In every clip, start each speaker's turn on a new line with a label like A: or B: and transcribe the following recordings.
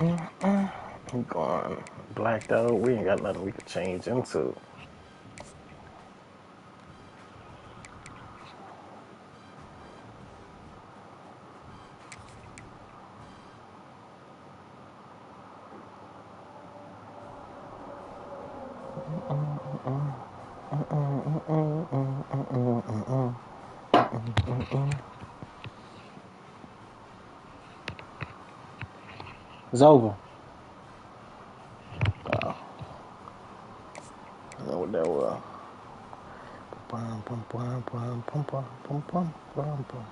A: I'm going blacked out. We ain't got nothing we could change into. It's over. I know what that was. Bum, bum, bum, bum, bum, bum, bum, bum, bum, bum.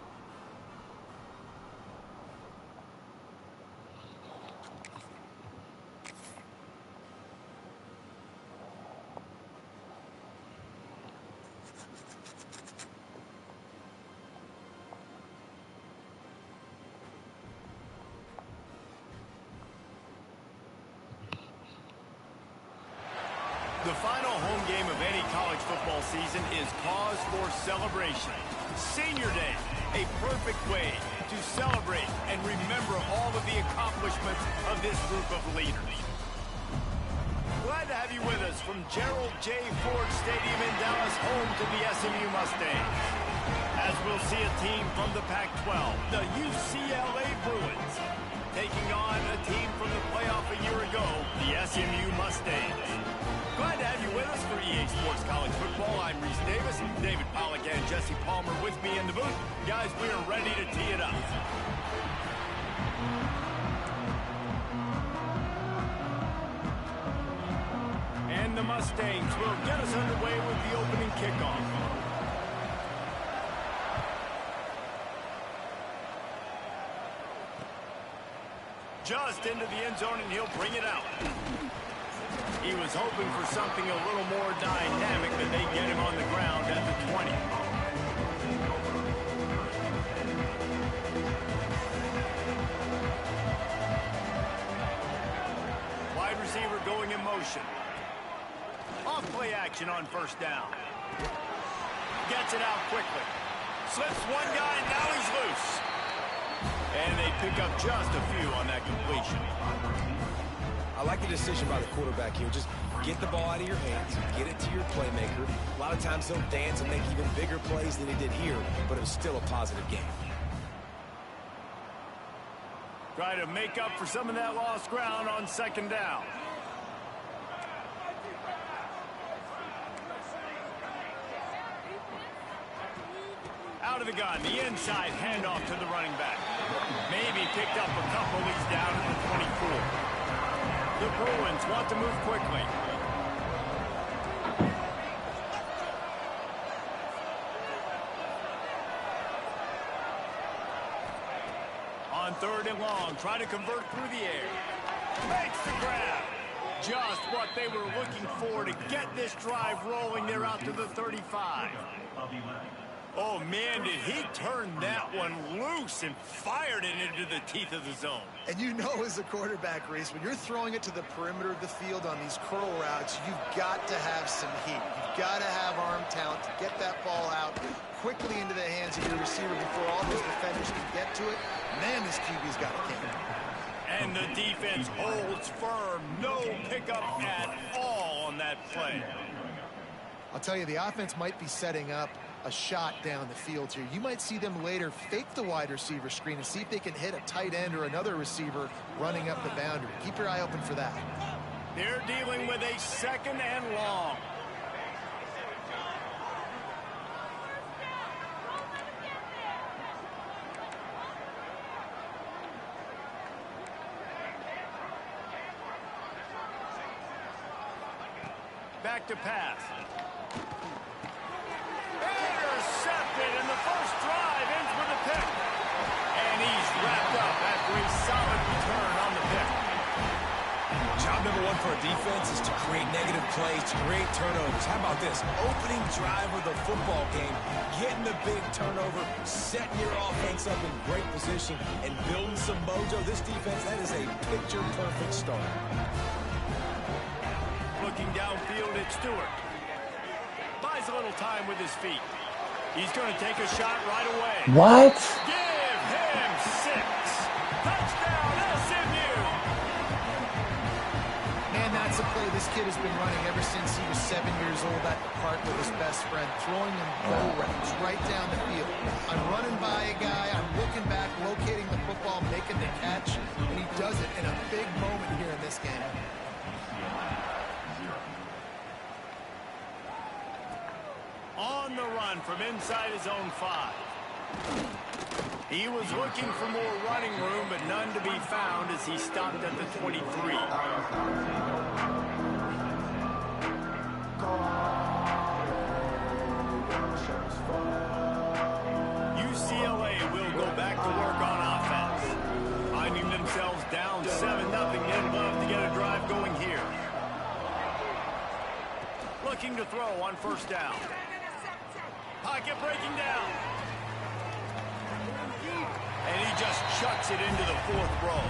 B: The final home game of any college football season is cause for celebration. Senior Day, a perfect way to celebrate and remember all of the accomplishments of this group of leaders. Glad to have you with us from Gerald J. Ford Stadium in Dallas, home to the SMU Mustangs. As we'll see a team from the Pac-12, the UCLA Bruins, taking on a team from the playoff a year ago, the SMU Mustangs. Glad to have you with us for EA Sports College Football. I'm Reese Davis, David Pollack and Jesse Palmer with me in the booth. Guys, we are ready to tee it up. And the Mustangs will get us underway with the opening kickoff. Just into the end zone, and he'll bring it out. He was hoping for something a little more dynamic, but they get him on the ground at the 20. Wide receiver going in motion. Off play action on first down. Gets it out quickly. Slips one guy, and now he's loose. And they pick up just a few on that completion.
C: I like the decision by the quarterback here. Just get the ball out of your hands, get it to your playmaker. A lot of times he'll dance and make even bigger plays than he did here, but it was still a positive game.
B: Try to make up for some of that lost ground on second down. Out of the gun, the inside handoff to the running back. Maybe picked up a couple. He's down at the 24. The Bruins want to move quickly. On third and long, try to convert through the air. Makes the grab. Just what they were looking for to get this drive rolling. They're out to the 35. Oh, man, did he turn that one loose and fired it into the teeth of the zone.
D: And you know, as a quarterback, Reese, when you're throwing it to the perimeter of the field on these curl routes, you've got to have some heat. You've got to have arm talent to get that ball out quickly into the hands of your receiver before all those defenders can get to it. Man, this QB's got a game.
B: And the defense holds firm. No pickup at all on that play.
D: I'll tell you, the offense might be setting up a shot down the field here. You might see them later fake the wide receiver screen and see if they can hit a tight end or another receiver running up the boundary. Keep your eye open for that.
B: They're dealing with a second and long. Back to pass. Intercepted, and the first drive ends with a pick. And he's wrapped up after a solid return on the pick.
C: Job number one for a defense is to create negative plays, to create turnovers. How about this? Opening drive of the football game, getting the big turnover, setting your offense up in great position, and building some mojo. This defense, that is a picture-perfect start.
B: Looking downfield at Stewart. Buys a little time with his feet. He's going to take a shot right away.
A: What?
B: Give him 6. Touchdown, SMU.
D: This kid has been running ever since he was 7 years old at the park with his best friend, throwing him go routes right down the field. I'm running by a guy, I'm looking back, locating the football, making the catch, and he does it in a big moment here in this game.
B: On the run from inside his own 5. He was looking for more running room, but none to be found as he stopped at the 23. UCLA will go back to work on offense. Finding themselves down 7-0, they'd love to get a drive going here. Looking to throw on first down. Pocket breaking down. And he just chucks it into the 4th row.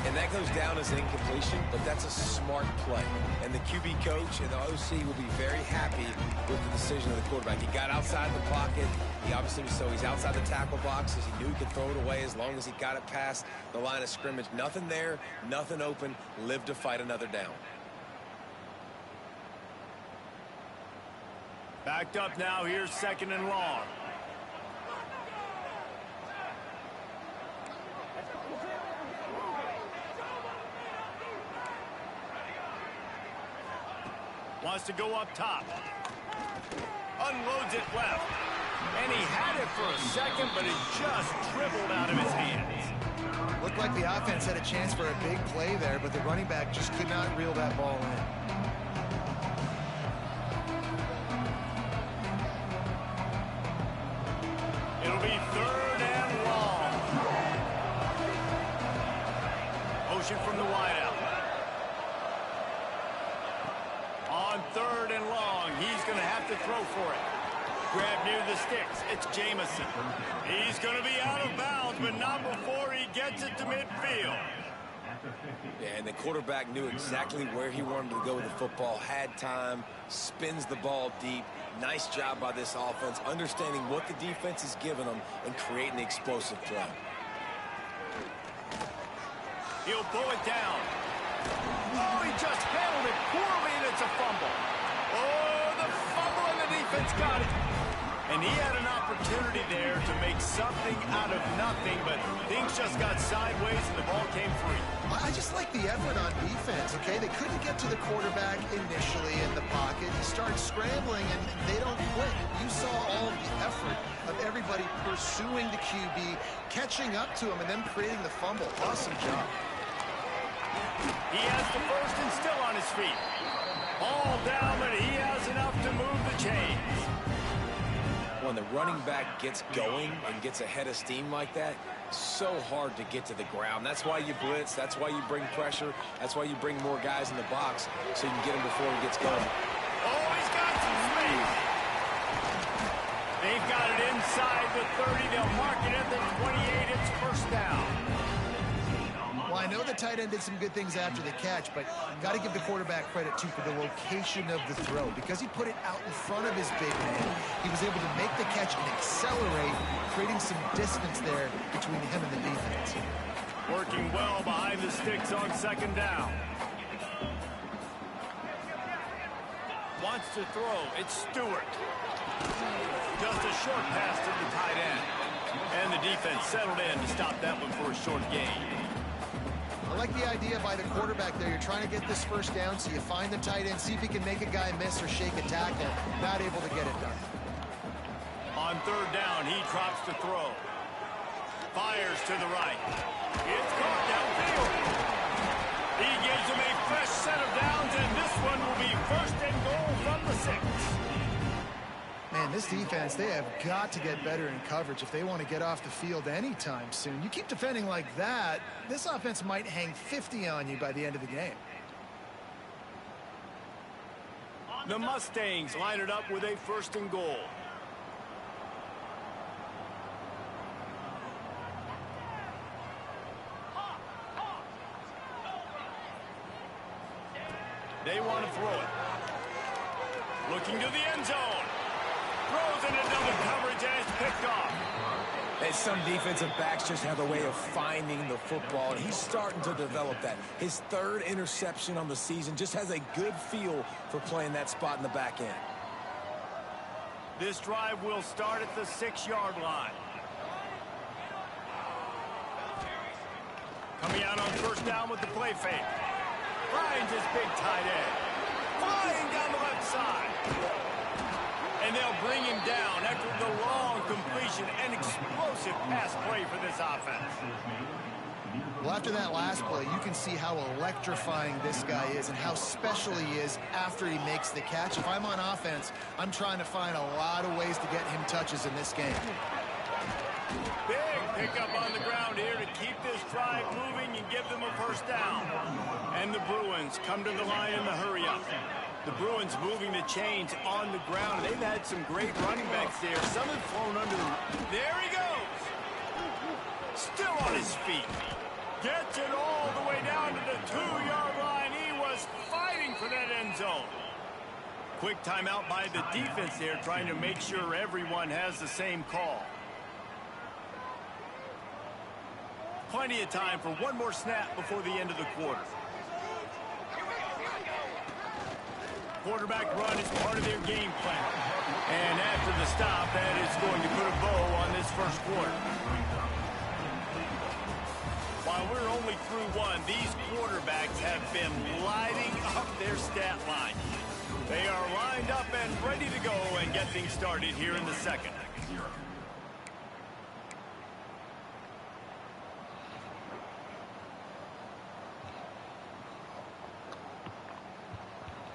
C: And that goes down as an incompletion, but that's a smart play. And the QB coach and the OC will be very happy with the decision of the quarterback. He got outside the pocket. He obviously was he's outside the tackle boxes. He knew he could throw it away as long as he got it past the line of scrimmage. Nothing there, nothing open. Live to fight another down.
B: Backed up now, here's 2nd and long. Wants to go up top. Unloads it left. And he had it for a second, but it just dribbled out of his hands.
D: Looked like the offense had a chance for a big play there, but the running back just could not reel that ball in.
B: It'll be 3rd and long. Motion from the wideout. On 3rd and long, he's going to have to throw for it. Grab near the sticks. It's Jamison. He's going to be out of bounds, but not before he gets it to midfield.
C: Yeah, and the quarterback knew exactly where he wanted to go with the football, had time, spins the ball deep. Nice job by this offense, understanding what the defense is giving them and creating the explosive play.
B: He'll pull it down. Oh, he just handled it poorly, and it's a fumble. Oh, the fumble, and the defense got it. And he had an opportunity there to make something out of nothing, but things just got sideways, and the ball came free.
D: I just like the effort on defense, okay? They couldn't get to the quarterback initially in the pocket. He starts scrambling, and they don't quit. You saw all of the effort of everybody pursuing the QB, catching up to him, and then creating the fumble. Awesome job.
B: He has the first and still on his feet. All down, but he has enough to move the chains.
C: When the running back gets going and gets ahead of steam like that, so hard to get to the ground. That's why you blitz. That's why you bring pressure. That's why you bring more guys in the box so you can get him before he gets going.
B: Oh, he's got some space. They've got it inside the 30. They'll mark it at the 28. It's first down.
D: Well, I know the tight end did some good things after the catch, but got to give the quarterback credit, too, for the location of the throw. Because he put it out in front of his big man, he was able to make the catch and accelerate, creating some distance there between him and the defense.
B: Working well behind the sticks on 2nd down. Wants to throw. It's Stewart. Just a short pass to the tight end. And the defense settled in to stop that one for a short gain.
D: I like the idea by the quarterback there. You're trying to get this first down, so you find the tight end, see if he can make a guy miss or shake a tackle. Not able to get it done.
B: On 3rd down, he drops to throw. Fires to the right. It's caught downfield. He gives him a fresh set of downs, and this one will be 1st and goal from the 6.
D: Man, this defense, they have got to get better in coverage if they want to get off the field anytime soon. You keep defending like that, this offense might hang 50 on you by the end of the game.
B: The Mustangs line it up with a 1st and goal. They want to throw it. Looking to the end zone. Throws into double coverage and it's picked off.
C: And some defensive backs just have a way of finding the football, and he's starting to develop that. His third interception on the season, just has a good feel for playing that spot in the back end.
B: This drive will start at the 6-yard line. Coming out on first down with the play fake. Finds his big tight end. Flying down the left side. And they'll bring him down after the long completion and explosive pass play for this offense.
D: Well, after that last play, you can see how electrifying this guy is and how special he is after he makes the catch. If I'm on offense, I'm trying to find a lot of ways to get him touches in this game.
B: Big pickup on the ground here to keep this drive moving and give them a first down. And the Bruins come to the line in the hurry-up. The Bruins moving the chains on the ground. They've had some great running backs there. Some have flown under the... There he goes! Still on his feet. Gets it all the way down to the 2-yard line. He was fighting for that end zone. Quick timeout by the defense there, trying to make sure everyone has the same call. Plenty of time for one more snap before the end of the quarter. Quarterback run is part of their game plan. And after the stop, that is going to put a bow on this first quarter. While we're only through one, these quarterbacks have been lighting up their stat line. They are lined up and ready to go and get things started here in the second.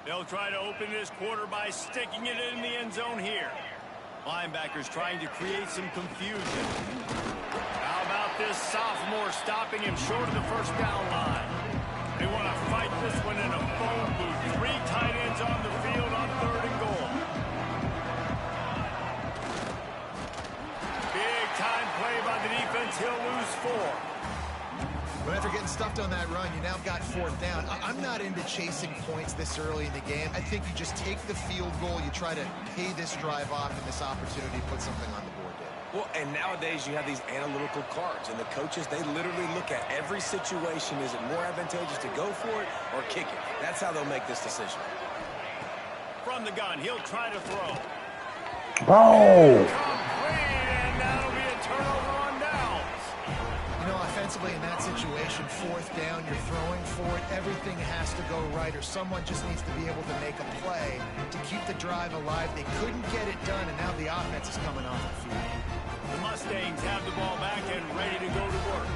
B: They'll try to open this quarter by sticking it in the end zone here. Linebackers trying to create some confusion. How about this sophomore stopping him short of the first down line? They want to fight this one in a phone booth. 3 tight ends on the field on 3rd and goal. Big time play by the defense. He'll lose 4.
D: But after getting stuffed on that run, you now got 4th down. I'm not into chasing points this early in the game. I think you just take the field goal. You try to pay this drive off and this opportunity to put something on the board there.
C: Well, and nowadays you have these analytical cards, and the coaches, they literally look at every situation. Is it more advantageous to go for it or kick it? That's how they'll make this decision.
B: From the gun, he'll try to throw.
A: Ball.
B: Complete, and that'll be a turnover on downs.
D: You know, offensively in that situation, 4th down, you're throwing for it. Everything has to go right, or someone just needs to be able to make a play to keep the drive alive. They couldn't get it done, and now the offense is coming off the field.
B: The Mustangs have the ball back and ready to go to work.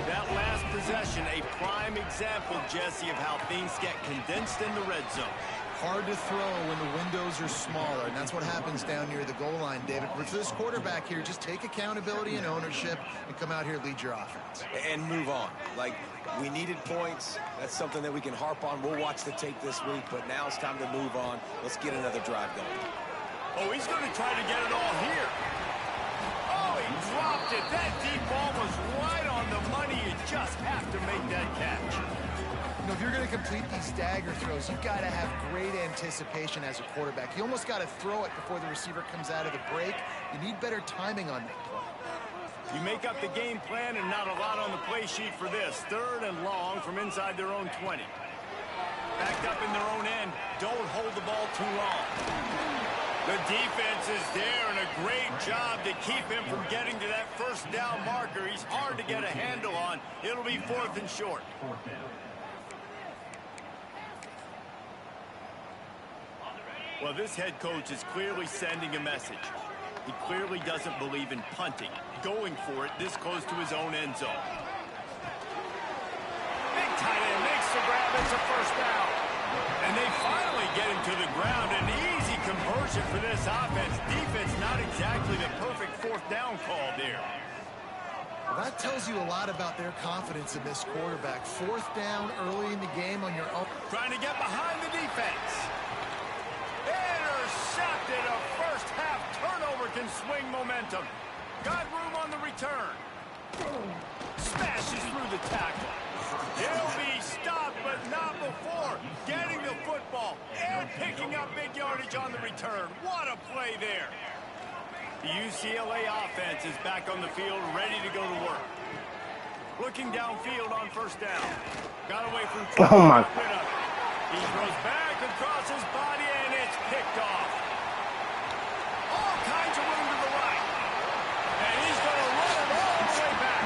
B: That last possession, a prime example, Jesse, of how things get condensed in the red zone.
D: Hard to throw when the windows are smaller, and that's what happens down near the goal line, David. But for this quarterback here, just take accountability and ownership and come out here and lead your offense.
C: And move on. Like, we needed points. That's something that we can harp on. We'll watch the tape this week, but now it's time to move on. Let's get another drive going.
B: Oh, he's going to try to get it all here. Oh, he dropped it. That deep ball was right on the money. You just have to make that catch.
D: You know, if you're going to complete these stagger throws, you've got to have great anticipation as a quarterback. You almost got to throw it before the receiver comes out of the break. You need better timing on that play.
B: You make up the game plan and not a lot on the play sheet for this. 3rd and long from inside their own 20. Backed up in their own end. Don't hold the ball too long. The defense is there, and a great job to keep him from getting to that first down marker. He's hard to get a handle on. It'll be 4th and short. Well, this head coach is clearly sending a message. He clearly doesn't believe in punting, going for it this close to his own end zone. Big tight end makes the grab. It's a first down. And they finally get him to the ground. An easy conversion for this offense. Defense not exactly the perfect 4th down call there.
D: Well, that tells you a lot about their confidence in this quarterback. 4th down early in the game on your own.
B: Trying to get behind the defense. Intercepted. A first half turnover can swing momentum. Got room on the return. Smashes through the tackle. He'll be stopped, but not before getting the football and picking up big yardage on the return. What a play there. The UCLA offense is back on the field, ready to go to work. Looking downfield on first down. Got away from trouble.
A: Oh, my.
B: Got rid of it. He throws back across his body, and it's picked off. All kinds of room to the right. And he's going to run it all the way back.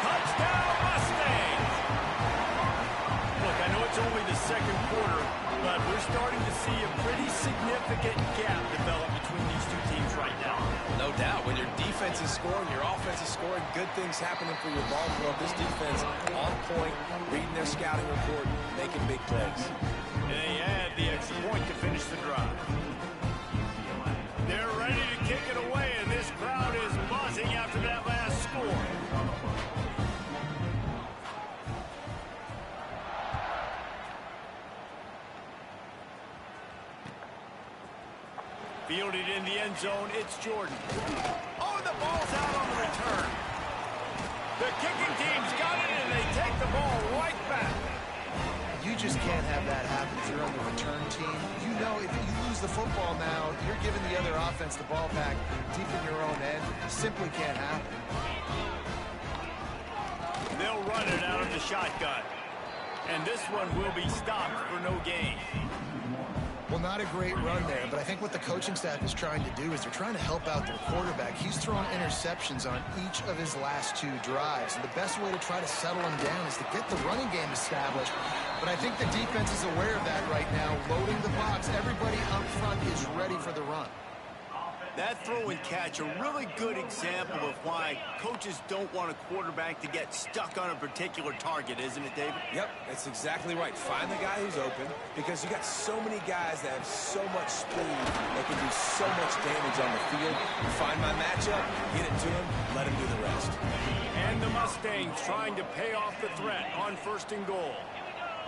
B: Touchdown, Mustangs. Look, I know it's only the second quarter, but we're starting to see a pretty significant gap develop between these two teams right now.
C: No doubt. When your defense is scoring, your offense is scoring, good things happening for your ball club. This defense on point, reading their scouting report, making big plays.
B: And they add the extra point to finish the drive. They're ready to kick it away, and this crowd is buzzing after that last score. Fielded in the end zone, it's Jordan. Oh, the ball's out on the return. The kicking team's got it, and they take the ball right back.
D: You just can't have that happen if you're on the return team. You know if you lose the football now, you're giving the other offense the ball back deep in your own end. Simply can't happen.
B: They'll run it out of the shotgun. And this one will be stopped for no gain.
D: Well, not a great run there, but I think what the coaching staff is trying to do is they're trying to help out their quarterback. He's thrown interceptions on each of his last 2 drives, and the best way to try to settle him down is to get the running game established. But I think the defense is aware of that right now, loading the box. Everybody up front is ready for the run.
B: That throw and catch, a really good example of why coaches don't want a quarterback to get stuck on a particular target, isn't it, David?
C: Yep, that's exactly right. Find the guy who's open, because you got so many guys that have so much speed that can do so much damage on the field. Find my matchup, get it to him, let him do the rest.
B: And the Mustangs trying to pay off the threat on 1st and goal.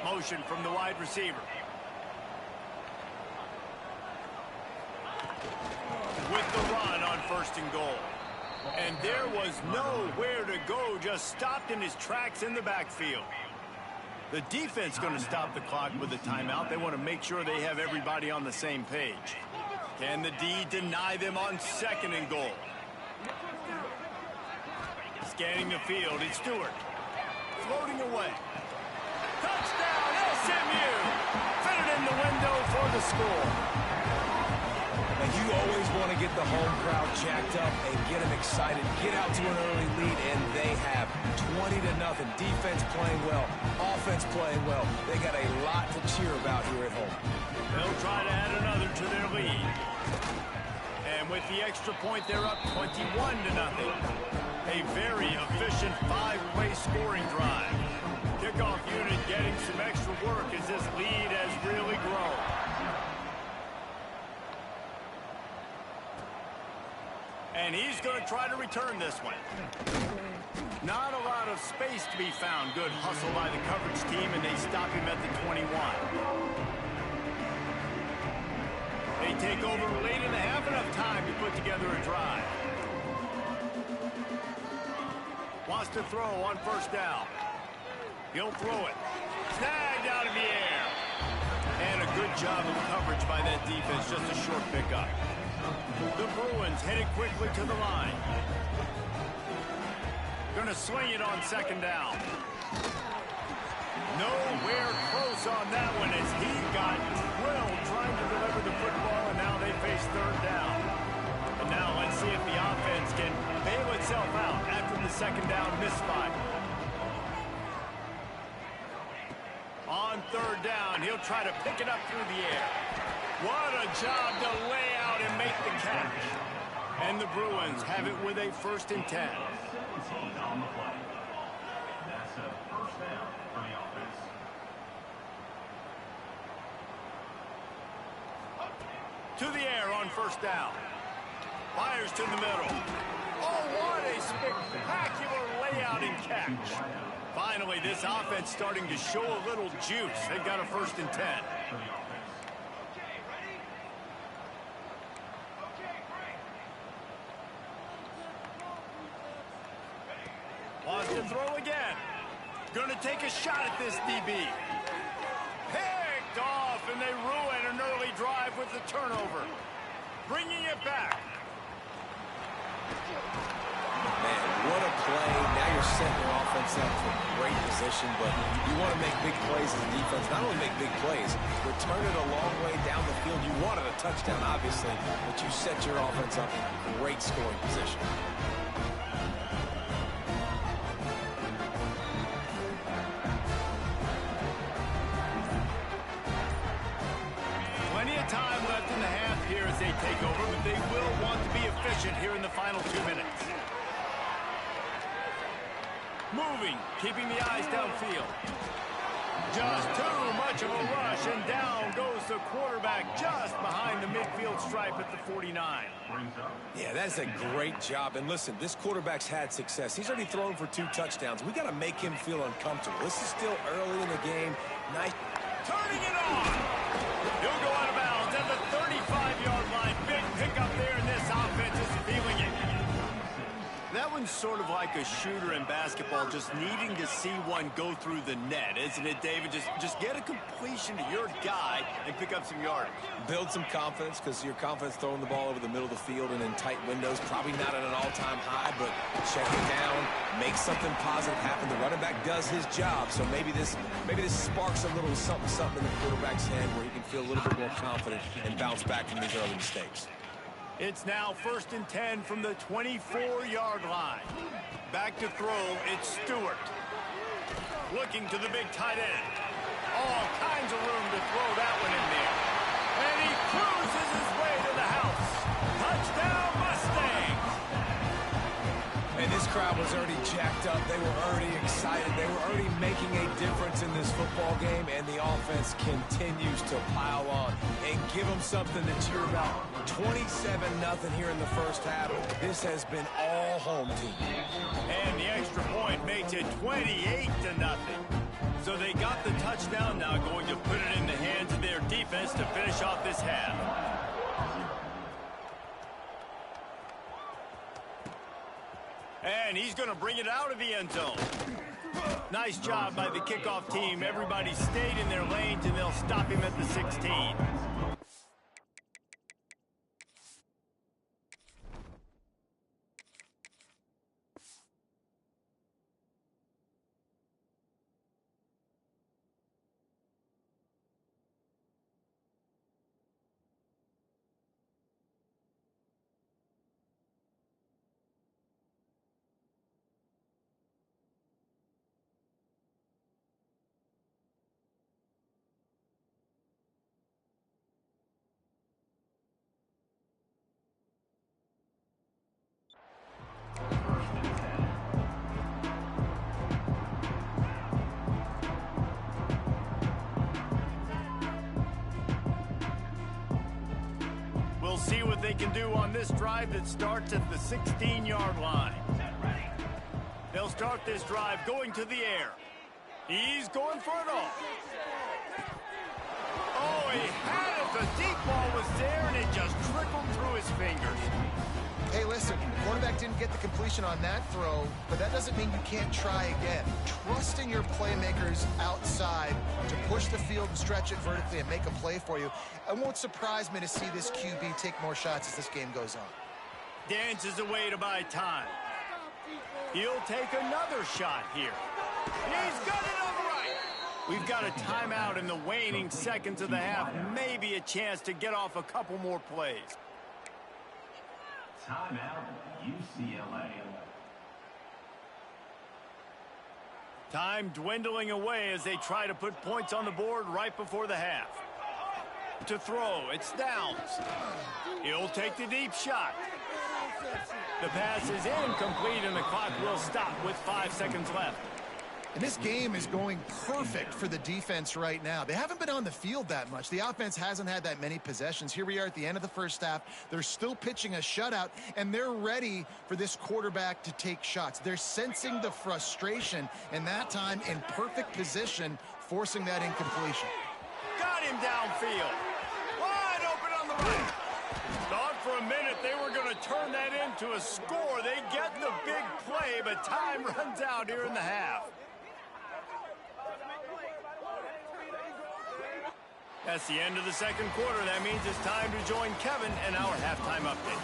B: Motion from the wide receiver. With the run on 1st and goal. And there was nowhere to go, just stopped in his tracks in the backfield. The defense going to stop the clock with a timeout. They want to make sure they have everybody on the same page. Can the D deny them on 2nd and goal? Scanning the field, it's Stewart. Floating away. Touchdown, SMU! Fit it in the window for the score.
C: And you always want to get the home crowd jacked up and get them excited, get out to an early lead, and they have 20-0. Defense playing well, offense playing well. They got a lot to cheer about here at home.
B: They'll try to add another to their lead. And with the extra point, they're up 21-0. A very efficient 5-play scoring drive. Kickoff unit getting some extra work as this lead has really grown. And he's going to try to return this one. Not a lot of space to be found. Good hustle by the coverage team, and they stop him at the 21. They take over late in the half, enough time to put together a drive. Wants to throw on 1st down. He'll throw it. Snagged out of the air. And a good job of coverage by that defense. Just a short pickup. The Bruins headed quickly to the line. Going to swing it on 2nd down. Nowhere close on that one as he got drilled trying to deliver the football, and now they face 3rd down. And now let's see if the offense can bail itself out after the 2nd down misfire. On 3rd down, he'll try to pick it up through the air. What a job to lay out and make the catch. And the Bruins have it with a 1st and 10. To the air on 1st down. Fires to the middle. Oh, what a spectacular layout and catch. Finally, this offense starting to show a little juice. They've got a 1st and 10. Wants to throw again. Going to take a shot at this DB. Picked off, and they ruin an early drive with the turnover. Bringing it back.
C: offense up for great position, but you want to make big plays as a defense. Not only make big plays, return it a long way down the field. You wanted a touchdown, obviously, but you set your offense up in a great scoring position.
B: Plenty of time left in the half here as they take over, but they will want to be efficient here in the final 2 minutes. Moving, keeping the eyes downfield. Just too much of a rush, and down goes the quarterback just behind the midfield stripe at the 49.
C: Yeah, that's a great job. And listen, this quarterback's had success. He's already thrown for 2 touchdowns. We got to make him feel uncomfortable. This is still early in the game. Nice.
B: Turning it on. He'll go out of bounds at the 35-yard line. Big pickup there, and this offense is feeling it. That one's sort of like a shooter in basketball, just needing to see one go through the net, isn't it, David? Just get a completion to your guy and pick up some yardage.
C: Build some confidence, because your confidence throwing the ball over the middle of the field and in tight windows, probably not at an all-time high, but check it down, make something positive happen. The running back does his job, so maybe this sparks a little something in the quarterback's head where he can feel a little bit more confident and bounce back from these early mistakes.
B: It's now 1st and 10 from the 24-yard line. Back to throw, it's Stewart. Looking to the big tight end. All kinds of room to throw that one in there. And he cruises his way to the house. Touchdown, Mustangs!
C: And this crowd was already jacked up. They were already excited. They were already making a difference in this football game, and the offense continues to pile on and give them something to cheer about. 27-0 here in the first half. This has been all home team.
B: And the extra point makes it 28-0. So they got the touchdown, now going to put it in the hands of their defense to finish off this half. And he's going to bring it out of the end zone. Nice job by the kickoff team. Everybody stayed in their lanes, and they'll stop him at the 16. We'll see what they can do on this drive that starts at the 16-yard line. They'll start this drive going to the air. He's going for it all. Oh, he had it. The deep ball was there, and it just trickled through his fingers.
D: Hey, listen, quarterback didn't get the completion on that throw, but that doesn't mean you can't try again. Trusting your playmakers outside to push the field and stretch it vertically and make a play for you. It won't surprise me to see this QB take more shots as this game goes on.
B: Dances away to buy time. He'll take another shot here. He's got it on the right. We've got a timeout in the waning seconds of the half. Maybe a chance to get off a couple more plays.
E: Timeout, UCLA.
B: Time dwindling away as they try to put points on the board right before the half. To throw, it's Downs. He'll take the deep shot. The pass is incomplete, and the clock will stop with 5 seconds left.
D: And this game is going perfect for the defense right now. They haven't been on the field that much. The offense hasn't had that many possessions. Here we are at the end of the first half. They're still pitching a shutout, and they're ready for this quarterback to take shots. They're sensing the frustration, and that time in perfect position, forcing that incompletion.
B: Got him downfield. Wide open on the right. Thought for a minute they were going to turn that into a score. They get the big play, but time runs out here in the half. That's the end of the second quarter. That means it's time to join Kevin and our halftime update.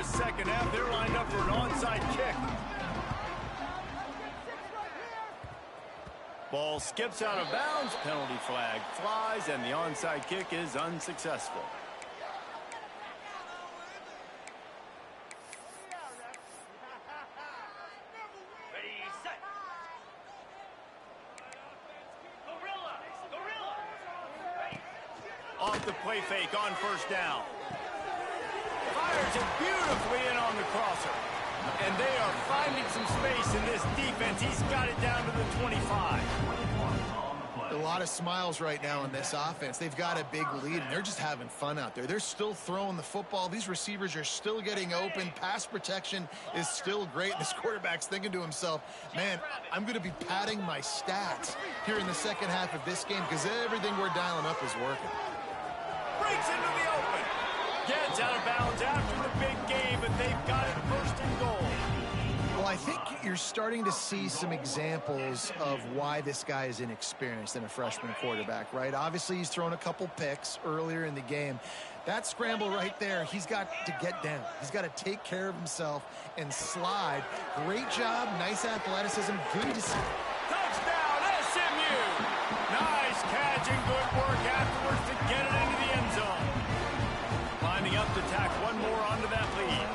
B: second half. They're lined up for an onside kick. Ball skips out of bounds. Penalty flag flies, and the onside kick is unsuccessful. Off the play fake on first down. Fires it beautifully in on the crosser. And they are finding some space in this defense. He's got it down to the 25.
D: A lot of smiles right now in this offense. They've got a big lead, and they're just having fun out there. They're still throwing the football. These receivers are still getting open. Pass protection is still great. This quarterback's thinking to himself, man, I'm going to be padding my stats here in the second half of this game because everything we're dialing up is working.
B: Breaks into the open. Gets out of bounds after the big game, but they've got it first and goal.
D: Well, I think you're starting to see some examples of why this guy is inexperienced in a freshman quarterback, right? Obviously, he's thrown a couple picks earlier in the game. That scramble right there, he's got to get down. He's got to take care of himself and slide. Great job, nice athleticism, good to see.
B: Touchdown, SMU! Nice catch and good work afterwards to get it into the end zone. Lining up to tack one more onto that lead.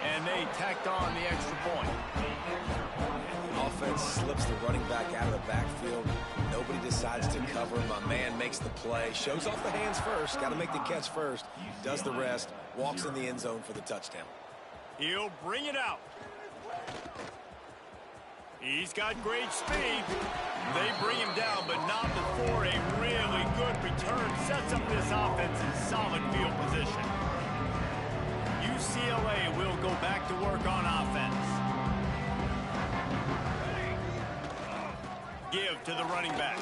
B: And they tacked on the extra point.
C: The offense slips the running back out of the backfield. Nobody decides to cover him. My man makes the play. Shows off the hands first. Got to make the catch first. Does the rest. Walks in the end zone for the touchdown.
B: He'll bring it out. He's got great speed. They bring him down, but not before a really good return sets up this offense in solid field position. UCLA will go back to work on offense. Give to the running back.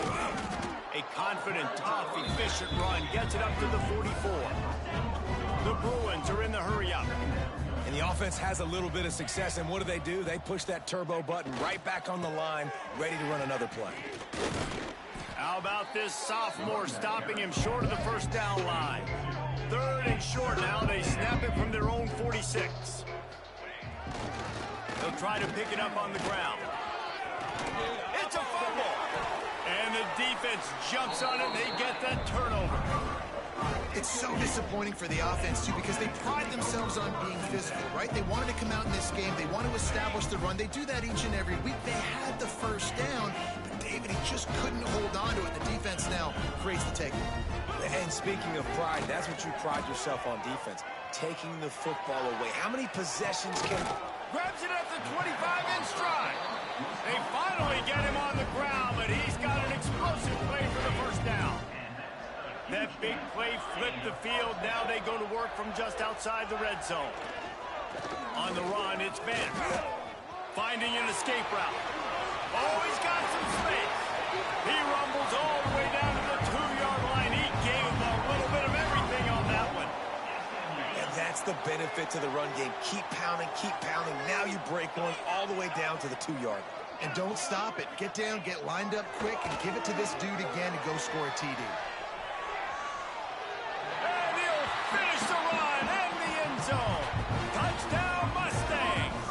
B: A confident, tough, efficient run gets it up to the 44. The Bruins are in the hurry-up.
C: And the offense has a little bit of success, and what do? They push that turbo button right back on the line, ready to run another play.
B: How about this sophomore stopping him short of the first down line? Third and short now. They snap it from their own 46. They'll try to pick it up on the ground. It's a fumble. And the defense jumps on it, and they get that turnover.
D: It's so disappointing for the offense, too, because they pride themselves on being physical, right? They wanted to come out in this game. They want to establish the run. They do that each and every week. They had the first down, but David, he just couldn't hold on to it. The defense now creates the take.
C: And speaking of pride, that's what you pride yourself on defense, taking the football away. How many possessions can...
B: Grabs it at the 25 in stride. They finally get him on the ground, but he's got an explosive play for the first down. That big play flipped the field. Now they go to work from just outside the red zone. On the run, it's Ben. Finding an escape route. Oh, he's got some space. He rumbles all the way down to the 2-yard line. He gave him a little bit of everything on that one.
C: And that's the benefit to the run game. Keep pounding, keep pounding. Now you break one all the way down to the 2-yard line.
D: And don't stop it. Get down, get lined up quick, and give it to this dude again and go score a TD.
B: And he'll finish the run in the end zone. Touchdown, Mustangs.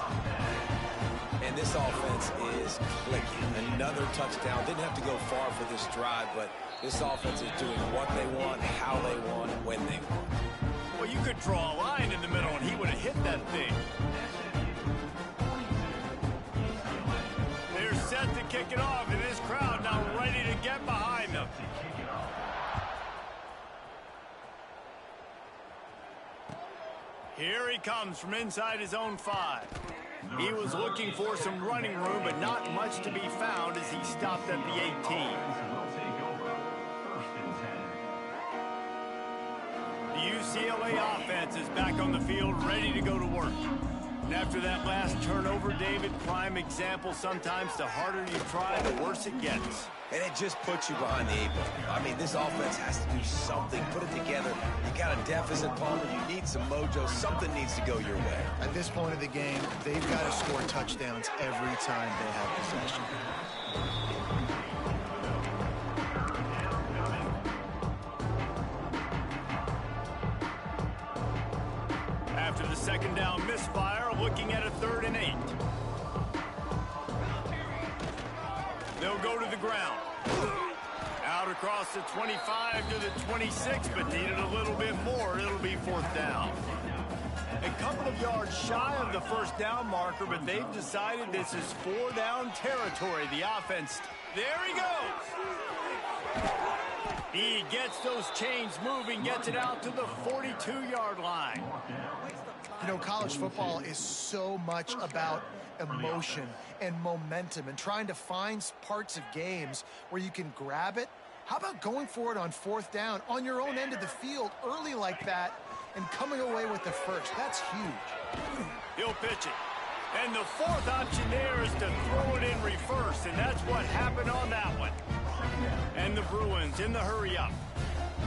C: And this offense is clicking. Another touchdown. Didn't have to go far for this drive, but this offense is doing what they want, how they want, when they want.
B: Well, you could draw a line in the middle, and he would have hit that thing. They're set to kick it off, and this crowd now ready to get behind them. Here he comes from inside his own 5. He was looking for some running room, but not much to be found as he stopped at the 18. The UCLA offense is back on the field, ready to go to work. And after that last turnover, David, prime example, sometimes the harder you try, the worse it gets.
C: And it just puts you behind the 8 ball. I mean, this offense has to do something, put it together. You got a deficit, Palmer. You need some mojo. Something needs to go your way.
D: At this point of the game, they've got to score touchdowns every time they have possession.
B: After the second second down misfire, looking at a 3rd and 8. They'll go to the ground. Out across the 25 to the 26, but needed a little bit more. It'll be 4th down. A couple of yards shy of the 1st down marker, but they've decided this is 4-down territory. The offense, there he goes. He gets those chains moving, gets it out to the 42-yard line.
D: You know, college football is so much about emotion and momentum and trying to find parts of games where you can grab it. How about going for it on 4th down on your own end of the field early like that and coming away with the first? That's huge.
B: He'll pitch it. And the 4th option there is to throw it in reverse, and that's what happened on that one. And the Bruins in the hurry up.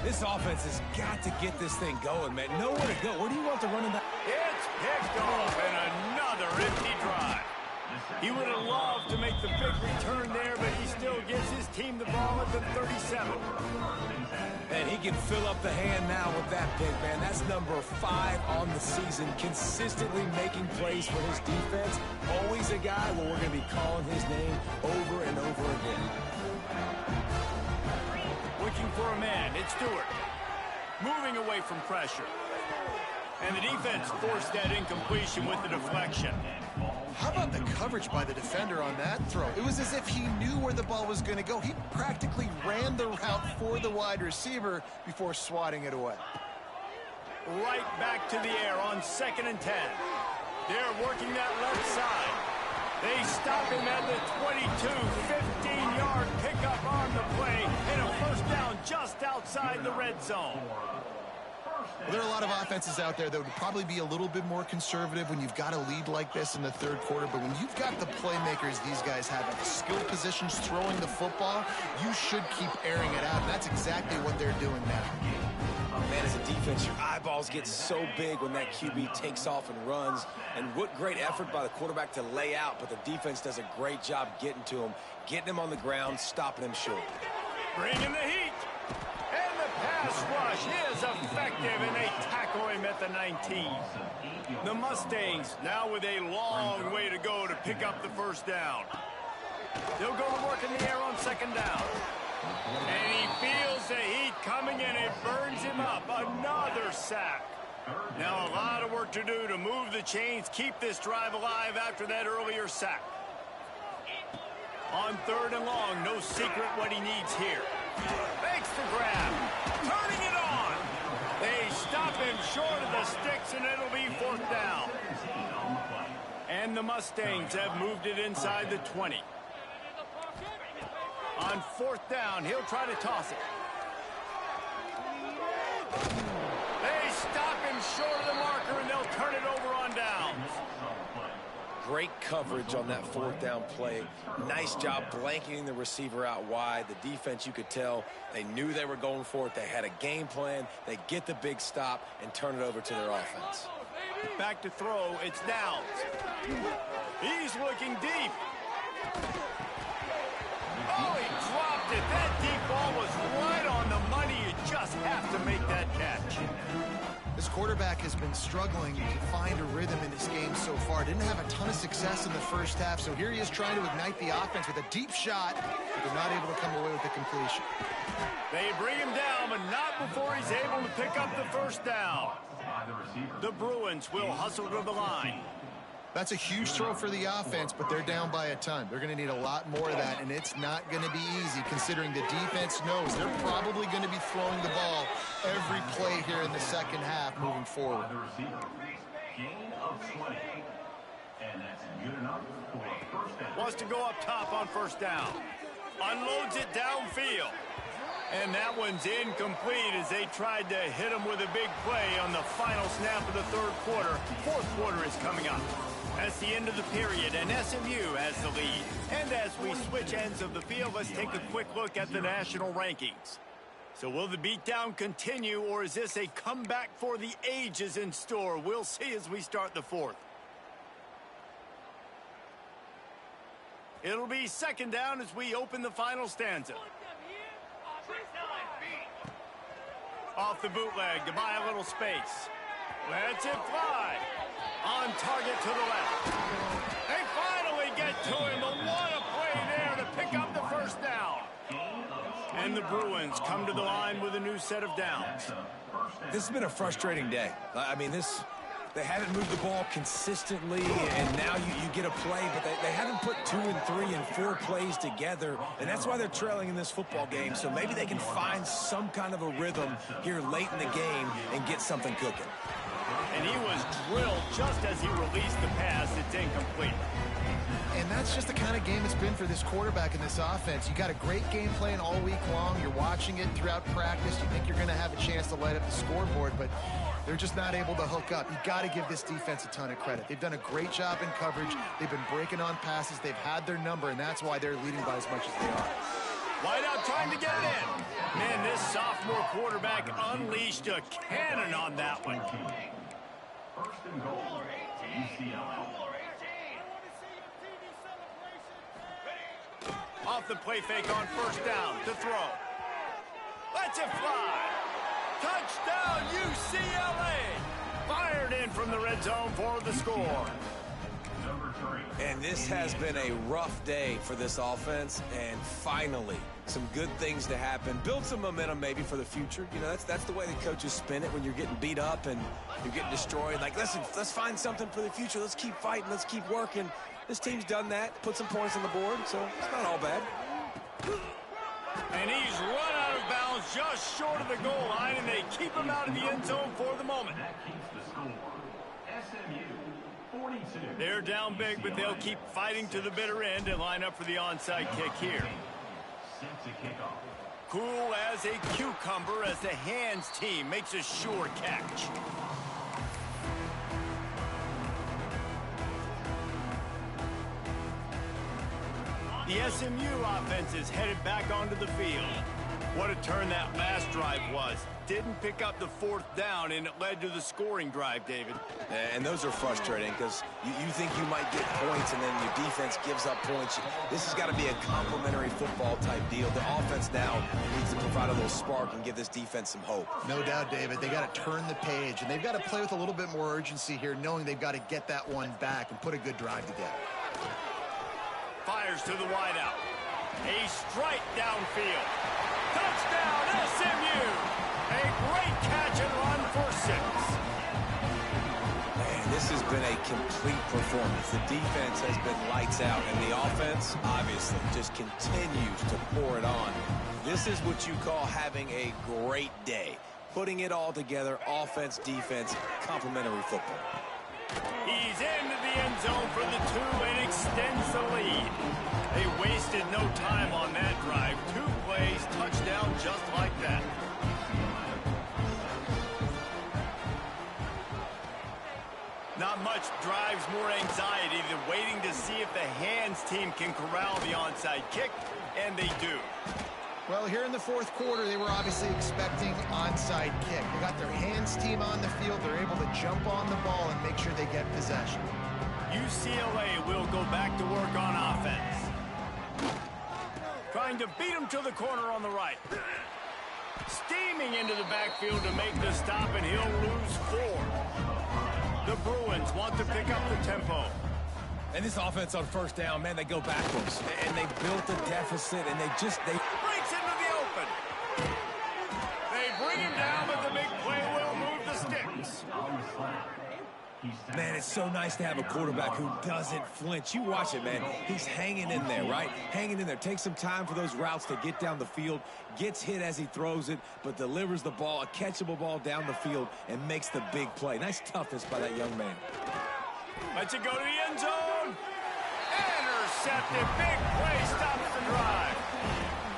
C: This offense has got to get this thing going, man. Nowhere to go. Where do you want to run in that?
B: It's picked off, and another empty drive. He would have loved to make the big return there, but he still gives his team the ball at the 37.
C: And he can fill up the hand now with that pick, man. That's number 5 on the season, consistently making plays for his defense. Always a guy where we're going to be calling his name over and over again.
B: Looking for a man, it's Stewart. Moving away from pressure. And the defense forced that incompletion with the deflection.
D: How about the coverage by the defender on that throw? It was as if he knew where the ball was going to go. He practically ran the route for the wide receiver before swatting it away.
B: Right back to the air on 2nd and 10. They're working that left side. They stop him at the 22, 15-yard pickup on the play, and a 1st down just outside the red zone.
D: Well, there are a lot of offenses out there that would probably be a little bit more conservative when you've got a lead like this in the 3rd quarter, but when you've got the playmakers these guys have at the skill positions throwing the football, you should keep airing it out, and that's exactly what they're doing now.
C: Man, as a defense, your eyeballs get so big when that QB takes off and runs. And what great effort by the quarterback to lay out, but the defense does a great job getting to him, getting him on the ground, stopping him short.
B: Bringing the heat. And the pass rush is effective, and they tackle him at the 19. The Mustangs now with a long way to go to pick up the 1st down. They'll go to work in the air on 2nd down. And he feels the heat coming, and it burns him up. Another sack. Now a lot of work to do to move the chains, keep this drive alive after that earlier sack. On 3rd and long, no secret what he needs here. Makes the grab. Turning it on. They stop him short of the sticks, and it'll be 4th down. And the Mustangs have moved it inside the 20. On 4th down, he'll try to toss it. They stop him short of the marker, and they'll turn it over on downs.
C: Great coverage on that 4th down play. Nice job blanketing the receiver out wide. The defense, you could tell, they knew they were going for it. They had a game plan. They get the big stop and turn it over to their offense.
B: Back to throw, it's Downs. He's looking deep. Oh, he dropped it. That deep ball was right on the money. You just have to make that catch.
D: This quarterback has been struggling to find a rhythm in this game so far. Didn't have a ton of success in the 1st half, so here he is trying to ignite the offense with a deep shot, but they're not able to come away with the completion.
B: They bring him down, but not before he's able to pick up the 1st down. The Bruins will hustle to the line.
D: That's a huge throw for the offense, but they're down by a ton. They're going to need a lot more of that, and it's not going to be easy considering the defense knows they're probably going to be throwing the ball every play here in the 2nd half moving forward.
B: Wants to go up top on 1st down. Unloads it downfield. And that one's incomplete as they tried to hit him with a big play on the final snap of the 3rd quarter. 4th quarter is coming up. That's the end of the period, and SMU has the lead. And as we switch ends of the field, let's take a quick look at the national rankings. So will the beatdown continue, or is this a comeback for the ages in store? We'll see as we start the 4th. It'll be 2nd down as we open the final stanza. Off the bootleg to buy a little space. Lets it fly. On target to the left. They finally get to him, but what a play there to pick up the first down. And the Bruins come to the line with a new set of downs.
C: This has been a frustrating day. I mean, they haven't moved the ball consistently, and now you get a play, but they haven't put 2 and 3 and 4 plays together, and that's why they're trailing in this football game. So maybe they can find some kind of a rhythm here late in the game and get something cooking.
B: And he was drilled just as he released the pass. It's incomplete.
D: And that's just the kind of game it's been for this quarterback in this offense. You got a great game plan all week long. You're watching it throughout practice. You think you're going to have a chance to light up the scoreboard, but they're just not able to hook up. You got to give this defense a ton of credit. They've done a great job in coverage. They've been breaking on passes. They've had their number, and that's why they're leading by as much as they are.
B: Wideout trying to get it in. Man, this sophomore quarterback unleashed a cannon on that one.
E: First and goal, UCLA.
B: Off the play fake on first down to throw. Let's it fly. Touchdown, UCLA. Fired in from the red zone for the score.
E: Number 3.
C: And this has been a rough day for this offense, and finally, some good things to happen. Build some momentum maybe for the future. You know, that's the way the coaches spin it when you're getting beat up and you're getting destroyed. Like, listen, let's find something for the future. Let's keep fighting. Let's keep working. This team's done that, put some points on the board, so it's not all bad.
B: And he's run out of bounds just short of the goal line, and they keep him out of the end zone for the moment.
E: That keeps the score. SMU 42.
B: They're down big, but they'll keep fighting to the bitter end and line up for the onside kick here.
E: Set to kick off.
B: Cool as a cucumber as the hands team makes a sure catch. The SMU offense is headed back onto the field. What a turn that last drive was. Didn't pick up the fourth down, and it led to the scoring drive, David.
C: And those are frustrating because you think you might get points and then your defense gives up points. This has got to be a complementary football type deal. The offense now needs to provide a little spark and give this defense some hope.
D: No doubt, David. They got to turn the page, and they've got to play with a little bit more urgency here, knowing they've got to get that one back and put a good drive together.
B: Fires to the wideout. A strike downfield. Touchdown, SMU! A great catch and run for 6.
C: Man, this has been a complete performance. The defense has been lights out, and the offense, obviously, just continues to pour it on. This is what you call having a great day. Putting it all together, offense, defense, complementary football.
B: He's into the end zone for the 2 and extends the lead. They wasted no time on that drive. 2 plays, touchdown just like that. Not much drives more anxiety than waiting to see if the hands team can corral the onside kick, and they do.
D: Well, here in the fourth quarter, they were obviously expecting onside kick. They got their hands team on the field. They're able to jump on the ball and make sure they get possession.
B: UCLA will go back to work on offense. Trying to beat him to the corner on the right. Steaming into the backfield to make the stop, and he'll lose 4. The Bruins want to pick up the tempo.
C: And this offense on first down, man, they go backwards. And they built a deficit, and they
B: Breaks into the open. They bring him down, but the big play will move the sticks.
C: Man, it's so nice to have a quarterback who doesn't flinch. You watch it, man. He's hanging in there, right? Hanging in there. Takes some time for those routes to get down the field. Gets hit as he throws it, but delivers the ball, a catchable ball down the field, and makes the big play. Nice toughness by that young man.
B: Lets it go to the end zone. Intercepted. Big play stops the drive.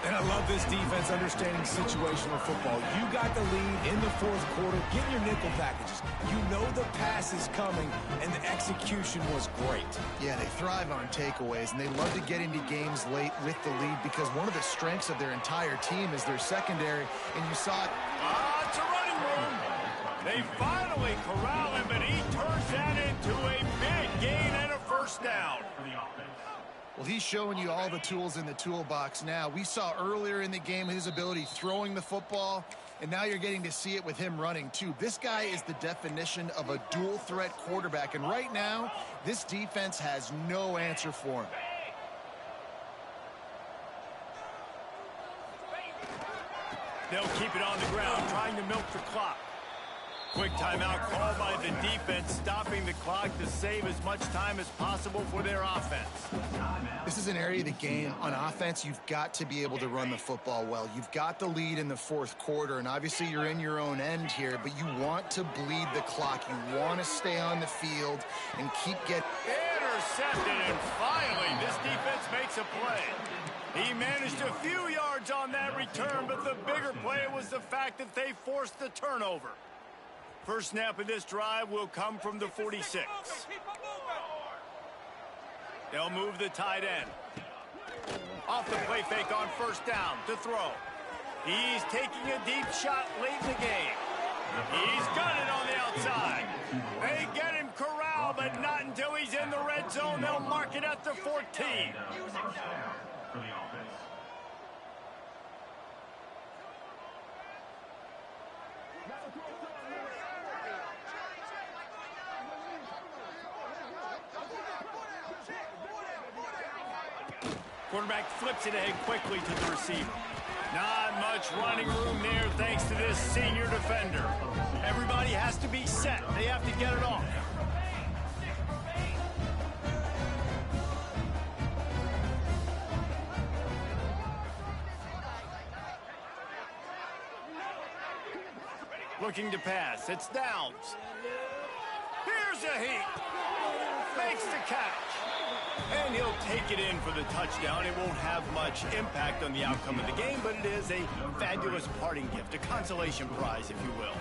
C: And I love this defense understanding situational football. You got the lead in the fourth quarter. Get your nickel packages. You know the pass is coming, and the execution was great.
D: Yeah, they thrive on takeaways, and they love to get into games late with the lead because one of the strengths of their entire team is their secondary, and you saw it.
B: It's a running room. They finally corral him, but he turns that into a big gain and a first down.
D: Well, he's showing you all the tools in the toolbox now. We saw earlier in the game his ability throwing the football, and now you're getting to see it with him running, too. This guy is the definition of a dual-threat quarterback, and right now, this defense has no answer for him.
B: They'll keep it on the ground, trying to milk the clock. Quick timeout called by the defense, stopping the clock to save as much time as possible for their offense.
D: This is an area of the game on offense you've got to be able to run the football well. You've got the lead in the fourth quarter, and obviously you're in your own end here, but you want to bleed the clock. You want to stay on the field and keep getting...
B: Intercepted, and finally this defense makes a play. He managed a few yards on that return, but the bigger play was the fact that they forced the turnover. First snap of this drive will come from the 46. They'll move the tight end. Off the play fake on first down to throw. He's taking a deep shot late in the game. He's got it on the outside. They get him corralled, but not until he's in the red zone. They'll mark it at the 14.
E: For the offense.
B: Quarterback flips it ahead quickly to the receiver. Not much running room there thanks to this senior defender. Everybody has to be set. They have to get it off. Looking to pass. It's Downs. Here's a heat. Makes the catch. And he'll take it in for the touchdown. It won't have much impact on the outcome of the game, but it is a fabulous parting gift, a consolation prize, if you will.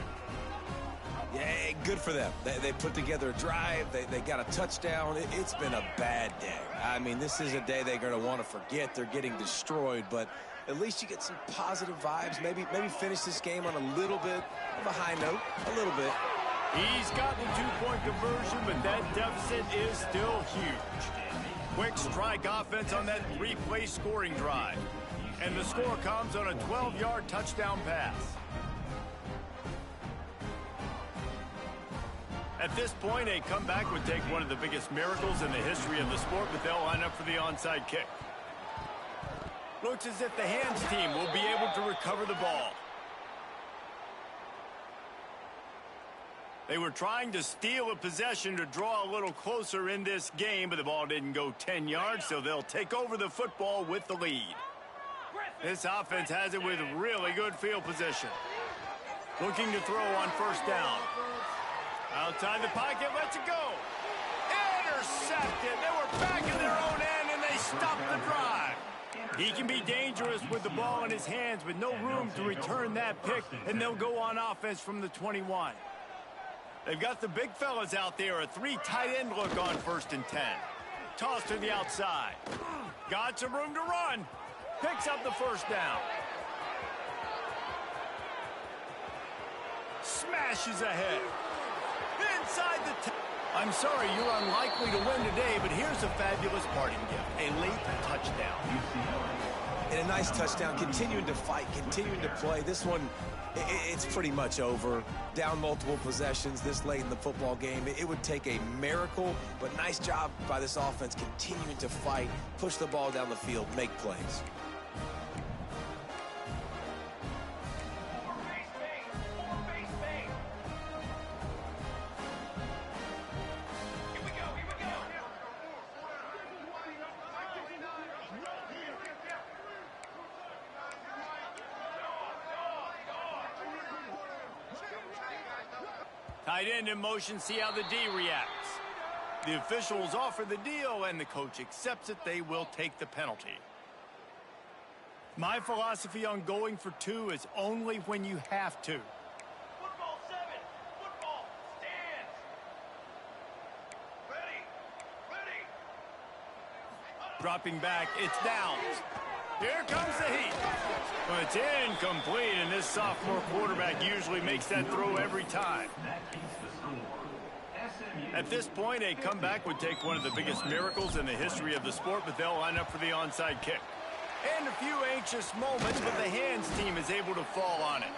C: Yeah, good for them. They put together a drive. They got a touchdown. It's been a bad day. I mean, this is a day they're going to want to forget. They're getting destroyed, but at least you get some positive vibes. Maybe finish this game on a little bit of a high note, a little bit.
B: He's got the two-point conversion, but that deficit is still huge. Quick strike offense on that three-play scoring drive. And the score comes on a 12-yard touchdown pass. At this point, a comeback would take one of the biggest miracles in the history of the sport, but they'll line up for the onside kick. Looks as if the hands team will be able to recover the ball. They were trying to steal a possession to draw a little closer in this game, but the ball didn't go 10 yards, so they'll take over the football with the lead. This offense has it with really good field position. Looking to throw on first down. Outside the pocket, lets it go. Intercepted. They were back in their own end, and they stopped the drive. He can be dangerous with the ball in his hands, with no room to return that pick, and they'll go on offense from the 21. They've got the big fellas out there, a three tight end look on 1st and 10. Toss to the outside. Got some room to run. Picks up the first down. Smashes ahead. Inside the... I'm sorry, you're unlikely to win today, but here's a fabulous parting gift. A late touchdown.
C: And a nice touchdown, continuing to fight, continuing to play. This one, it's pretty much over. Down multiple possessions this late in the football game. It would take a miracle, but nice job by this offense continuing to fight, push the ball down the field, make plays.
B: Tight end in motion, see how the D reacts. The officials offer the deal, and the coach accepts it. They will take the penalty. My philosophy on going for two is only when you have to.
E: Football 7. Football. Stands. Ready.
B: Dropping back, it's Downs. Here comes the heat. Well, it's incomplete, and this sophomore quarterback usually makes that throw every time.
E: That keeps the score.
B: At this point, a comeback would take one of the biggest miracles in the history of the sport, but they'll line up for the onside kick. And a few anxious moments, but the hands team is able to fall on it.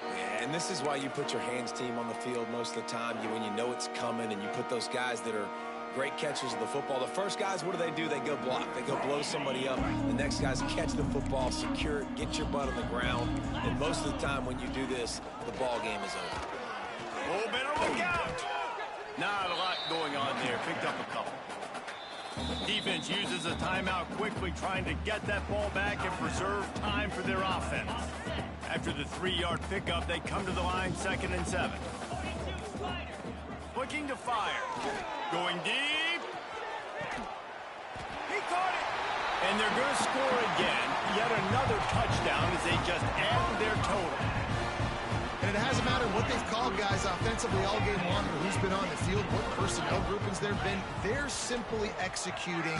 C: Yeah, and this is why you put your hands team on the field most of the time. When you know it's coming, and you put those guys that are great catchers of the football. The first guys, what do? They go block. They go blow somebody up. The next guys catch the football, secure it, get your butt on the ground. And most of the time when you do this, the ball game is over.
B: Oh, better look out. Not a lot going on there. Picked up a couple. Defense uses a timeout quickly, trying to get that ball back and preserve time for their offense. After the 3-yard pickup, they come to the line, 2nd and 7. Looking to fire. Going deep. He caught it. And they're going to score again. Yet another touchdown as they just add their total.
D: And it hasn't mattered what they've called guys offensively all game long or who's been on the field, what personnel groupings there have been. They're simply executing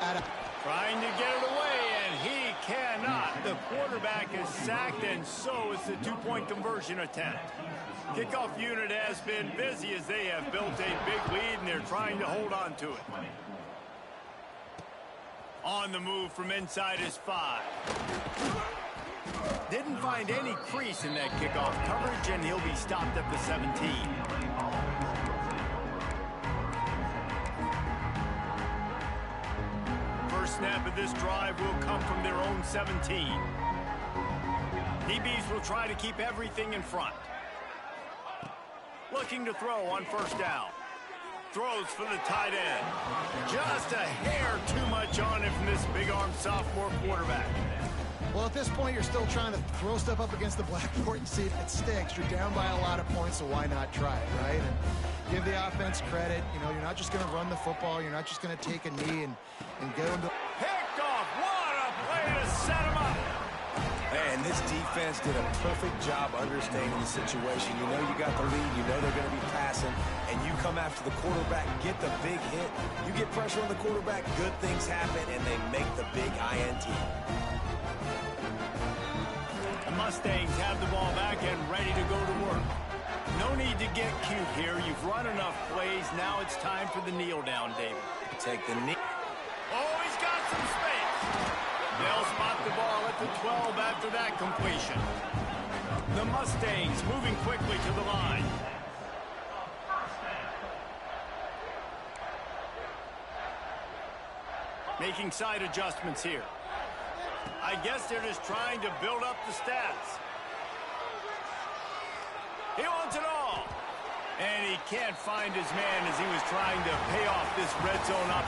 D: at a...
B: Trying to get it away, and he cannot. The quarterback is sacked, and so is the 2-point conversion attempt. Kickoff unit has been busy as they have built a big lead, and they're trying to hold on to it. On the move from inside is 5. Didn't find any crease in that kickoff coverage, and he'll be stopped at the 17. First snap of this drive will come from their own 17. DBs will try to keep everything in front. Looking to throw on first down. Throws for the tight end. Just a hair too much on him from this big-armed sophomore quarterback.
D: Well, at this point, you're still trying to throw stuff up against the blackboard and see if it sticks. You're down by a lot of points, so why not try it, right? And give the offense credit. You know, you're not just going to run the football. You're not just going to take a knee and get them to...
B: Picked off. What a play to set him up.
C: And this defense did a perfect job understanding the situation. You know you got the lead. You know they're going to be passing. And you come after the quarterback, get the big hit. You get pressure on the quarterback, good things happen, and they make the big INT.
B: The Mustangs have the ball back and ready to go to work. No need to get cute here. You've run enough plays. Now it's time for the kneel down, David.
C: Take the knee.
B: Oh, he's got some space. They'll spot the ball at the 12 after that completion. The Mustangs moving quickly to the line. Making side adjustments here. I guess they're just trying to build up the stats. He wants it all. And he can't find his man as he was trying to pay off this red zone opportunity.